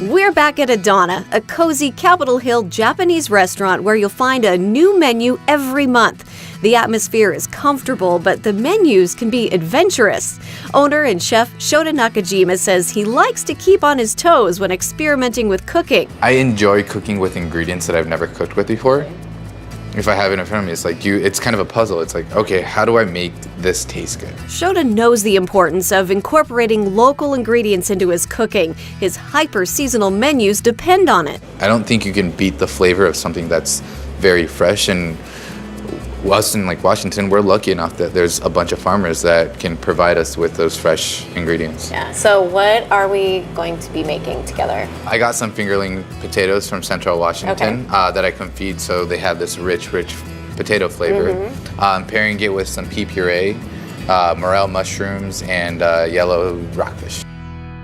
We're back at Adana, a cozy Capitol Hill Japanese restaurant where you'll find a new menu every month. The atmosphere is comfortable, but the menus can be adventurous. Owner and chef Shota Nakajima says he likes to keep on his toes when experimenting with cooking. I enjoy cooking with ingredients that I've never cooked with before. If I have it in front of me, it's kind of a puzzle. It's like, okay, how do I make this taste good? Shota knows the importance of incorporating local ingredients into his cooking. His hyper-seasonal menus depend on it. I don't think you can beat the flavor of something that's very fresh, and us in Washington, we're lucky enough that there's a bunch of farmers that can provide us with those fresh ingredients. Yeah, so what are we going to be making together? I got some fingerling potatoes from Central Washington that I confit, so they have this rich potato flavor. Pairing it with some pea puree, morel mushrooms, and yellow rockfish.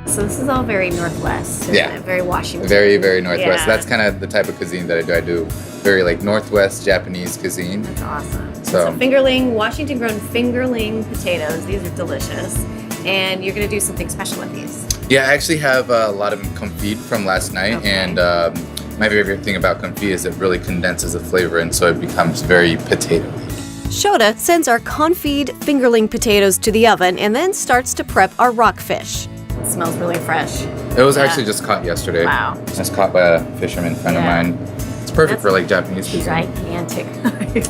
So this is all very Northwest, isn't it? Very Washington. Very, very Northwest. Yeah. That's kind of the type of cuisine that I do. I do very Northwest Japanese cuisine. That's awesome. So fingerling, Washington grown fingerling potatoes. These are delicious. And you're going to do something special with these. Yeah, I actually have a lot of confit from last night, and my favorite thing about confit is it really condenses the flavor, and so it becomes very potato-y. Shota sends our confit fingerling potatoes to the oven and then starts to prep our rockfish. It smells really fresh. It was actually just caught yesterday. Wow. It was caught by a fisherman friend of mine. It's perfect for Japanese cuisine. Gigantic.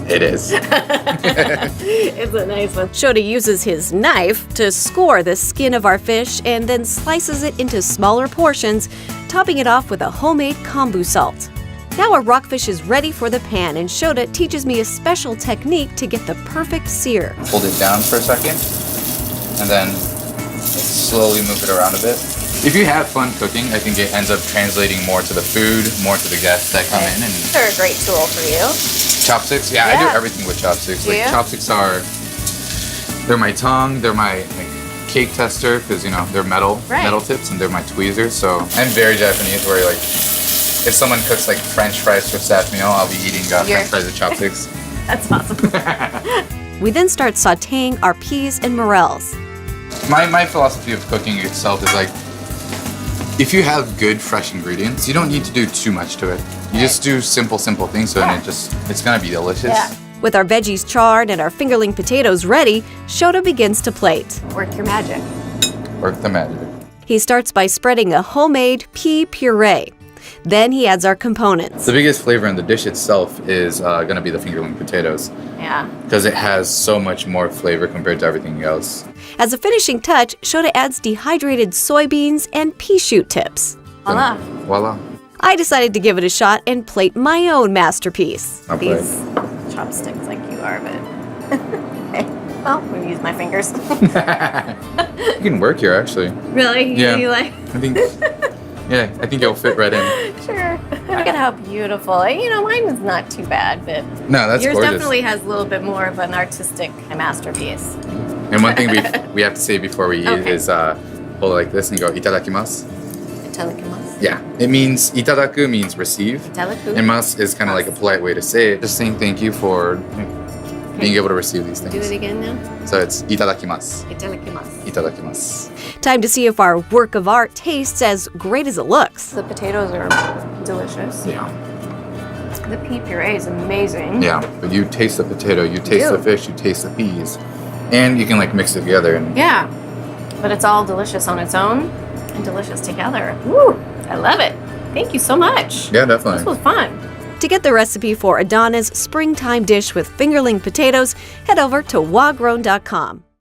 It is. It's a nice one. Shota uses his knife to score the skin of our fish and then slices it into smaller portions, topping it off with a homemade kombu salt. Now our rockfish is ready for the pan, and Shota teaches me a special technique to get the perfect sear. Hold it down for a second, and then slowly move it around a bit. If you have fun cooking, I think it ends up translating more to the food, more to the guests that come in. And They're a great tool for you. chopsticks, I do everything with chopsticks. Do you? Chopsticks they're my tongue, they're my cake tester, because they're metal tips, and they're my tweezers. So I'm very Japanese, where if someone cooks French fries for staff meal, I'll be eating French fries with chopsticks. That's awesome. We then start sautéing our peas and morels. My philosophy of cooking itself is if you have good fresh ingredients, you don't need to do too much to it. You just do simple things, so it's gonna be delicious. Yeah. With our veggies charred and our fingerling potatoes ready, Shota begins to plate. Work your magic. Work the magic. He starts by spreading a homemade pea puree. Then he adds our components. The biggest flavor in the dish itself is gonna be the fingerling potatoes, Yeah. because it has so much more flavor compared to everything else. As a finishing touch, Shota adds dehydrated soybeans and pea shoot tips. Voila. Voila. I decided to give it a shot and plate my own masterpiece. I'll play. These chopsticks like you are, but okay. Well, I'm gonna use my fingers. You can work here, actually. Really? Yeah. You like? I think. Yeah, I think it'll fit right in. Sure. Look at how beautiful. Mine was not too bad, but No, that's yours gorgeous. definitely has a little bit more of an artistic masterpiece. And one thing we have to say before we eat Okay. is hold it like this and go itadakimasu. Itadakimasu. Yeah, it means itadaku means receive, Itadaku. and mas is kind of like a polite way to say it. Just saying thank you for being able to receive these Do things. it again now. So it's itadakimasu. Itadakimasu. Itadakimasu. Time to see if our work of art tastes as great as it looks. The potatoes are delicious. Yeah. The pea puree is amazing. Yeah, but you taste the potato, you taste the fish, you taste the peas, and you can mix it together. And Yeah. But it's all delicious on its own and delicious together. Woo! I love it. Thank you so much. yeah, This definitely. was fun. To get the recipe for Adana's springtime dish with fingerling potatoes, head over to wagrown.com.